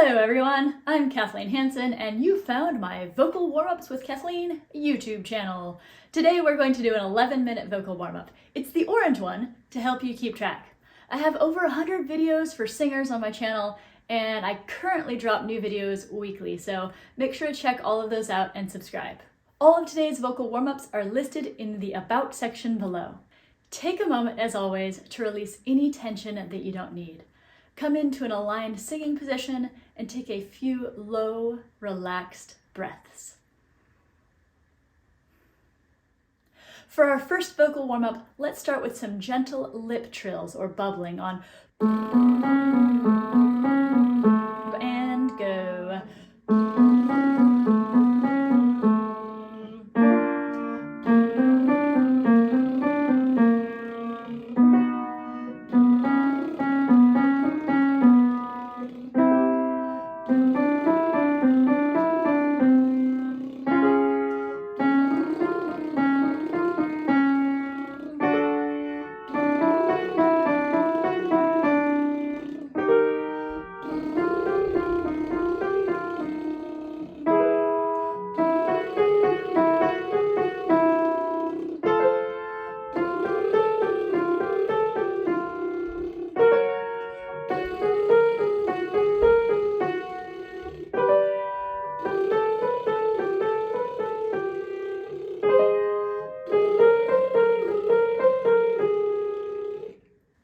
Hello everyone, I'm Kathleen Hansen and you found my Vocal Warmups with Kathleen YouTube channel. Today we're going to do an 11-minute vocal warm-up. It's the orange one to help you keep track. I have over 100 videos for singers on my channel and I currently drop new videos weekly, so make sure to check all of those out and subscribe. All of today's vocal warm-ups are listed in the About section below. Take a moment, as always, to release any tension that you don't need. Come into an aligned singing position and take a few low, relaxed breaths. For our first vocal warm-up, let's start with some gentle lip trills or bubbling on and go.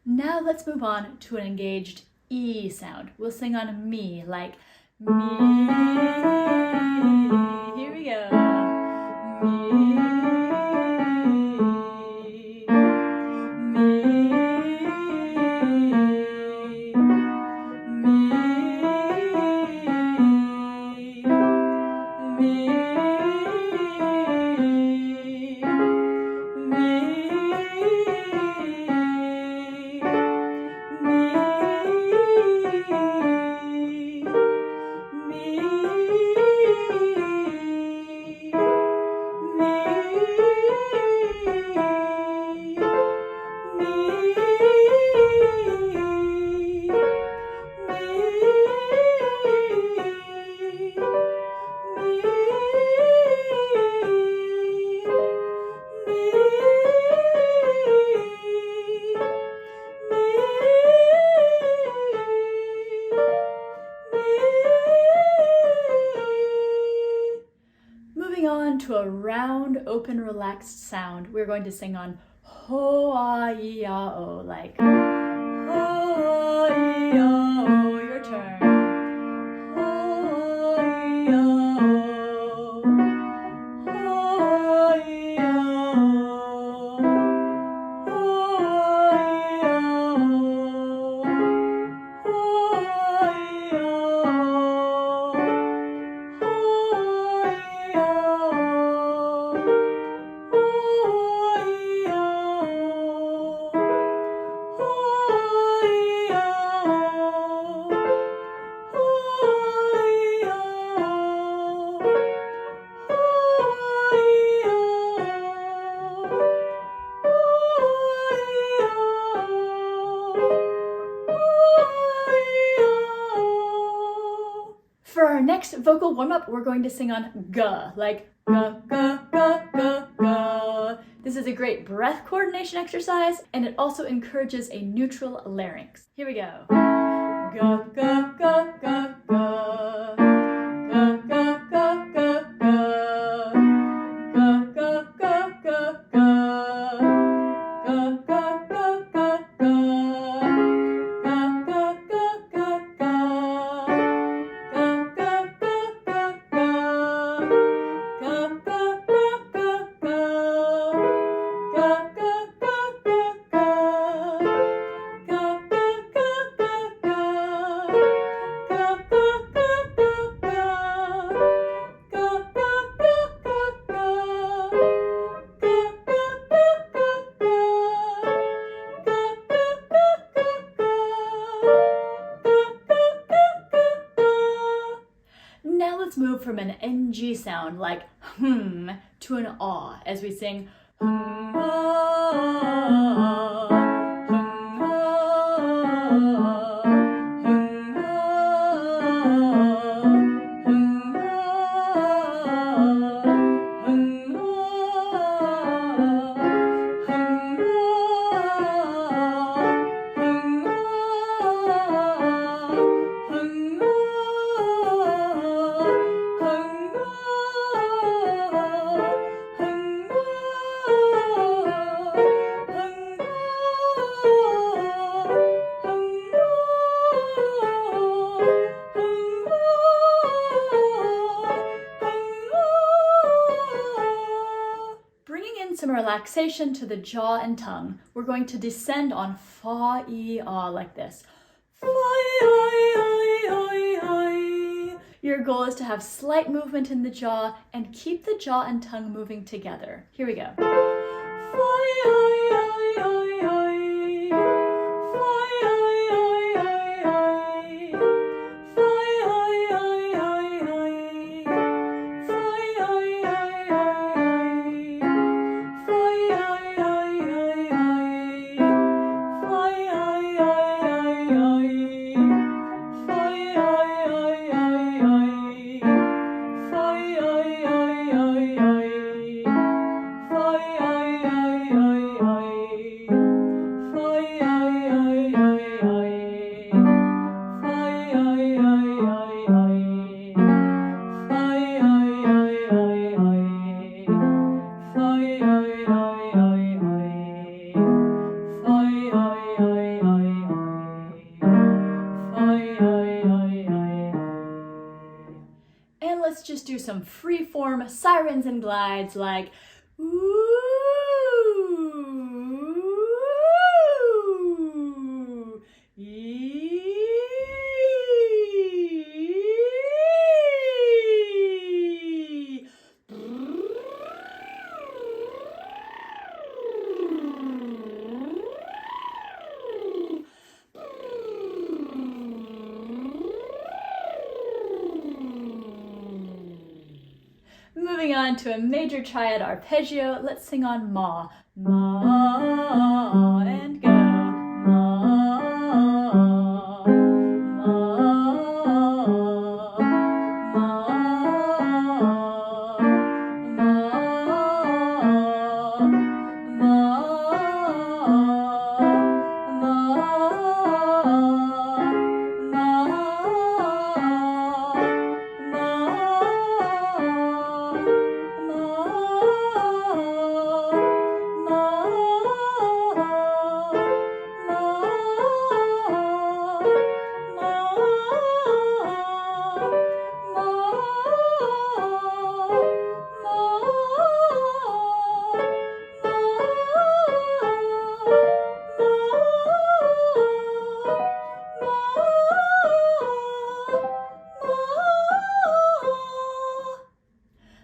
Now let's move on to an engaged E sound. We'll sing on me, like me. Here we go. Me. Moving on to a round, open, relaxed sound, we're going to sing on Fah-ee-ah, like Fah-ee-ah, your turn. For our next vocal warm-up, we're going to sing on ga, like ga, ga, ga, ga, ga. This is a great breath coordination exercise, and it also encourages a neutral larynx. Here we go. Ga, ga, ga, ga, ga. Ga, ga, ga, ga, ga. Ga, ga, ga, ga, ga. Ga, ga, ga, ga, ga. Ga, ga, ga, ga, ga. Now let's move from an NG sound like to an ah as we sing ah. relaxation to the jaw and tongue. We're going to descend on Fah-ee-ah like this. Fah-ee-ah-ee-ah-ee-ah. Your goal is to have slight movement in the jaw and keep the jaw and tongue moving together. Here we go. And let's just do some free-form sirens and glides like ooh, ee. Moving on to a major triad arpeggio, let's sing on ma. Ma and go. Ma,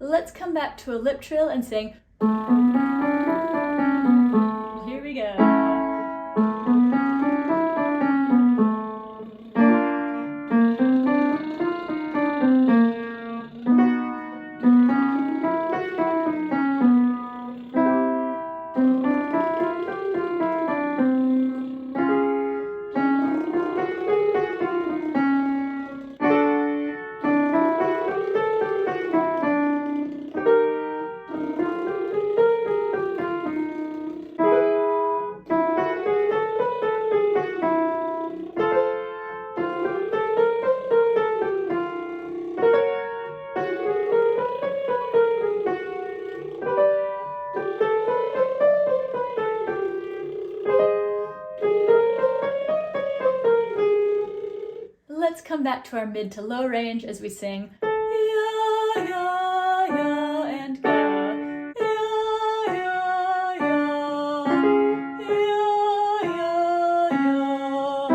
Let's come back to a lip trill and sing. Here we go. Let's come back to our mid to low range as we sing Yah Yah Yah and go. Yah Yah Yah. Yah Yah Yah.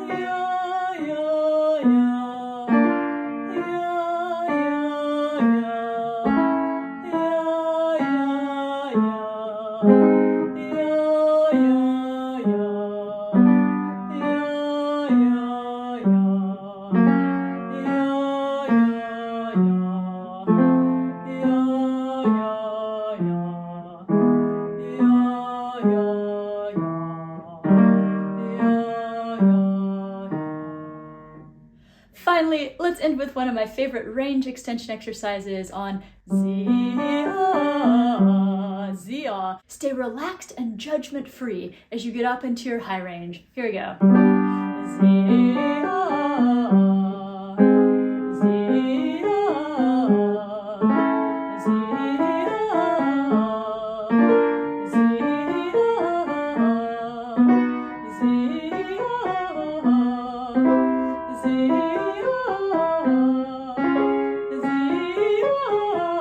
Yah Yah Yah. Yah Yah Yah. Yah Yah Yah. Finally, let's end with one of my favorite range extension exercises on Zee Ah, Zee Ah. Stay relaxed and judgment-free as you get up into your high range. Here we go. Zee Ah, Zee Ah, Zee Ah, Zee Ah, Zee Ah, Zee Ah.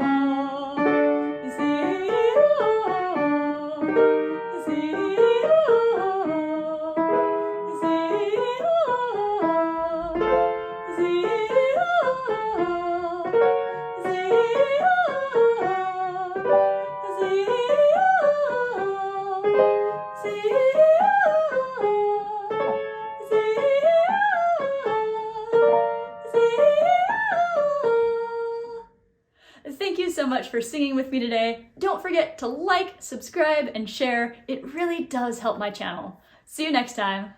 Thank you so much for singing with me today. Don't forget to like, subscribe, and share. It really does help my channel. See you next time.